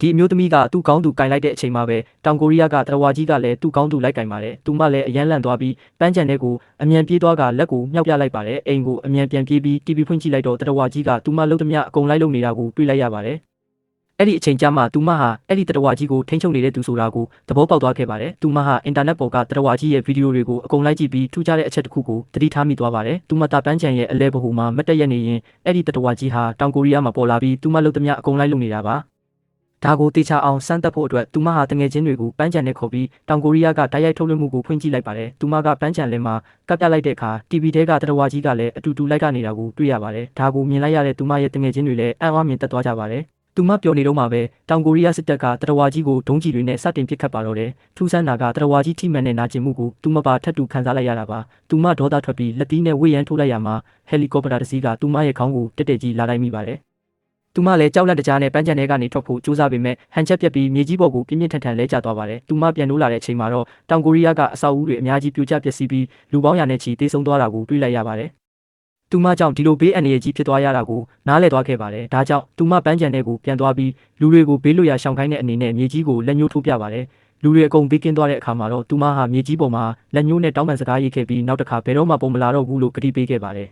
ဒီအမျိုးသမီးကသူ့ကောင်းသူကင်လိုက်တဲ့အချိန်မှာပဲတောင်ကိုရီးယားကတရဝါကြီးကလည်းသူ့ကောင်းသူလိုက်ကင်ပါတယ်သူမလည်းအရန်လန့်သွားပြီးပန်းချန်တဲ့ကိုအမြန်ပြေးသွားကလက်ကိုမြောက်ပြလိုက်ပါတယ်အိမ်ကိုအမြန်ပြန်ပြေးပြီး TV ဖွင့်ကြည့်လိုက်တော့တရဝါကြီးကသူမလုံးသမျှအကုန်လိုက်လုံနေတာကိုတွေ့လိုက်ရပါတယ်အဲ့ဒီအချိန်ကျမှသူမဟာအဲ့ဒီတရဝါကြီးကိုထိန်းချုပ်နေတဲ့သူဆိုတာကိုသဘောပေါက်သွားခဲ့ပါတယ်သူမဟာအင်တာနက်ပေါ်ကတရဝါကြီးရဲ့ဗီဒီယိုတွေကိုအကုန်လိုက်ကြည့်ပြီးထူးခြားတဲ့အချက်တစ်ခုကိုသတိထားမိသွားပါတယ်သူမတာပန်းချန်ရဲ့အလဲဘဟုမှာမတက်ရက်နေရင်အဲ့ဒီတရဝါကြီးဟာတောင်ကိုရီးယားမှာပေါ်လာပြီးသူမလုံးသမျှအကုန်လိုက်လုံနေတာပါဒါကိုတေချာအောင်စမ်းသပ်ဖို့အတွက်သူမဟာတငယ်ချင်းတွေကိုပန်းချန်နဲ့ခေါ်ပြီးတောင်ကိုရီးယားကတိုက်ရိုက်ထုတ်လွှင့်မှုကိုဖွင့်ကြည့်လိုက်ပါတယ်။သူမကပန်းချန်လင်းမှာကပ်ပြလိုက်တဲ့အခါ TV ထဲကတရဝါကြီးကလည်းအတူတူလိုက်နေတာကိုတွေ့ရပါတယ်။ဒါကိုမြင်လိုက်ရတဲ့သူမရဲ့တငယ်ချင်းတွေလည်းအံ့အားမြင်သက်သွားကြပါတယ်။သူမပျော်နေတော့မှပဲတောင်ကိုရီးယားစစ်တပ်ကတရဝါကြီးကိုဒုံးကျည်တွေနဲ့စတင်ပစ်ခတ်ပါတော့တယ်။ထူးဆန်းတာကတရဝါကြီးထိမှန်တဲ့နာကျင်မှုကိုသူမပါထပ်တူခံစားလိုက်ရတာပါ။သူမဒေါသထွက်ပြီးလက်သီးနဲ့ဝေးရန်ထိုးလိုက်ရမှာဟယ်လီကော်ပတာတစ်စီးကသူမရဲ့ခေါင်းကိုတက်တက်ကြီးလာလိုက်မိပါတယ်သူမလည်းကြောက်လန့်တကြားနဲ့ပန်းချန်ထဲကနေထွက်ဖို့ကြိုးစားပေမဲ့ဟန်ချက်ပြက်ပြီးမြေကြီးပေါ်ကိုပြင်းပြင်းထန်ထန်လဲကျသွားပါတယ်။သူမပြန်လို့လာတဲ့အချိန်မှာတော့တောင်ကိုရီးယားကအဆောက်အဦတွေအများကြီးပြိုကျပျက်စီးပြီးလူပေါင်းရာနဲ့ချီတေဆုံးသွားတာကိုတွေ့လိုက်ရပါတယ်။သူမကြောင့်ဒီလိုဘေးအန္တရာယ်ကြီးဖြစ်သွားရတာကိုနားလည်သွားခဲ့ပါတယ်။ဒါကြောင့်သူမပန်းချန်ထဲကိုပြန်သွားပြီးလူတွေကိုဘေးလွတ်ရာရှောင်ခိုင်းတဲ့အနေနဲ့မြေကြီးကိုလက်ညှိုးထိုးပြပါတယ်။လူတွေအကုန်ဘေးကင်းသွားတဲ့အခါမှာတော့သူမဟာမြေကြီးပေါ်မှာလက်ညှိုးနဲ့တောင်းပန်စကားရေးခဲ့ပြီးနောက်တစ်ခါဘယ်တော့မှပုံမလာတော့ဘူးလို့ကတိပေးခဲ့ပါတယ်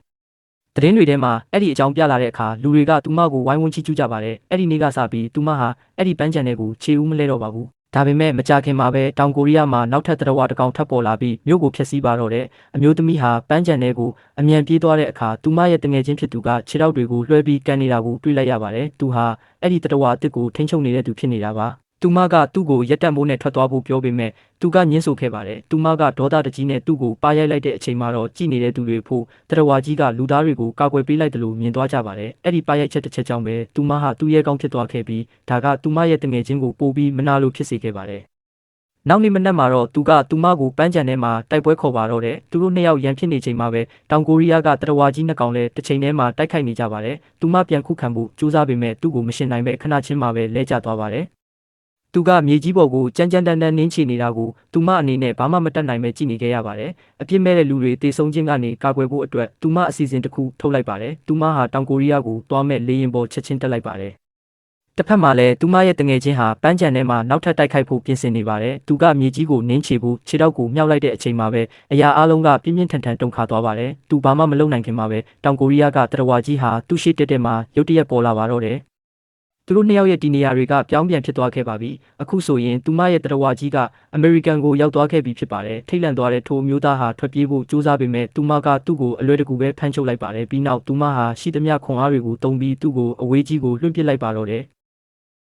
သတင်းတွေထဲမှာအဲ့ဒီအကြောင်းပြလာတဲ့အခါလူတွေကသူမကိုဝိုင်းဝန်းချီးကျူးကြပါတယ်အဲ့ဒီနေ့ကစပြီးသူမဟာအဲ့ဒီပန်းချန်တွေကိုခြေဦးမလဲတော့ပါဘူးဒါပေမဲ့မကြခင်မှာပဲတောင်ကိုရီးယားမှာနောက်ထပ်တရဝတစ်ကောင်ထပ်ပေါ်လာပြီးမြို့ကိုဖျက်ဆီးပါတော့တဲ့အမျိုးသမီးဟာပန်းချန်တွေကိုအမြန်ပြေးသွားတဲ့အခါသူမရဲ့တငယ်ချင်းဖြစ်သူကခြေထောက်တွေကိုလွှဲပြီးကန်နေတာကိုတွေ့လိုက်ရပါတယ်သူဟာအဲ့ဒီတရဝအစ်စ်ကိုထိန်းချုပ်နေတဲ့သူဖြစ်နေတာပါသူမကသူ့ကိုရက်တက်မိုးနဲ့ထွက်သွားဖို့ပြောပေမဲ့သူကညှင်းဆိုခဲ့ပါတယ်။သူမကဒေါသတကြီးနဲ့သူ့ကိုပါရိုက်လိုက်တဲ့အချိန်မှာတော့ကြည်နေတဲ့သူတွေဖို့တရဝါကြီးကလူသားတွေကိုကာကွယ်ပေးလိုက်တယ်လို့မြင်သွားကြပါတယ်။အဲ့ဒီပါရိုက်ချက်တစ်ချက်ကြောင့်ပဲသူမဟာသူ့ရဲ့ကောင်းဖြစ်သွားခဲ့ပြီးဒါကသူမရဲ့တငယ်ချင်းကိုပို့ပြီးမနာလိုဖြစ်စေခဲ့ပါတယ်။နောက်နေ့မနက်မှာတော့သူကသူမကိုပန်းချန်ထဲမှာတိုက်ပွဲခေါ်ပါတော့တယ်။သူတို့နှစ်ယောက်ရန်ဖြစ်နေချိန်မှာပဲတောင်ကိုရီးယားကတရဝါကြီးနှစ်ကောင်လည်းတစ်ချိန်တည်းမှာတိုက်ခိုက်နေကြပါတယ်။သူမပြန်ခုခံဖို့ကြိုးစားပေမဲ့သူ့ကိုမရှင်နိုင်ပဲခဏချင်းမှာပဲလဲကျသွားပါတယ်။သူကမြေကြီးပေါ်ကိုကြမ်းကြမ်းတမ်းတမ်းနင်းချနေတာကိုသူမအနေနဲ့ဘာမှမတတ်နိုင်ပဲကြည့်နေခဲ့ရပါတယ်။အပြစ်မဲ့တဲ့လူတွေတေဆုံးခြင်းကနေကာကွယ်ဖို့အတွက်သူမအစီအစဉ်တစ်ခုထုတ်လိုက်ပါတယ်။သူမဟာတောင်ကိုရီးယားကိုသွားမဲ့လေယာဉ်ပေါ်ချက်ချင်းတက်လိုက်ပါတယ်။တစ်ဖက်မှာလည်းသူမရဲ့တငယ်ချင်းဟာပန်းချန်ထဲမှာနောက်ထပ်တိုက်ခိုက်ဖို့ပြင်ဆင်နေပါတယ်။သူကမြေကြီးကိုနင်းချဖို့ခြေထောက်ကိုမြှောက်လိုက်တဲ့အချိန်မှာပဲအရာအလုံးကပြင်းပြင်းထန်ထန်တုန်ခါသွားပါတယ်။သူဘာမှမလုပ်နိုင်ခင်မှာပဲတောင်ကိုရီးယားကတရဝါကြီးဟာသူ့ရှိတက်တဲ့မှာရုတ်တရက်ပေါ်လာပါတော့တယ်။သူတို့နှစ်ယောက်ရဲ့ဒီနေရာတွေကပြောင်းပြန်ဖြစ်သွားခဲ့ပါပြီအခုဆိုရင်သူမရဲ့တရဝါကြီးကအမေရိကန်ကိုရောက်သွားခဲ့ပြီဖြစ်ပါတယ်ထိတ်လန့်သွားတဲ့ထိုမျိုးသားဟာထွက်ပြေးဖို့ကြိုးစားပေမဲ့သူမကသူ့ကိုအလွယ်တကူပဲဖမ်းချုပ်လိုက်ပါတယ်ပြီးနောက်သူမဟာရှိသမျှခွန်အားတွေကိုတုံးပြီးသူ့ကိုအဝေးကြီးကိုလွှင့်ပစ်လိုက်ပါတော့တယ်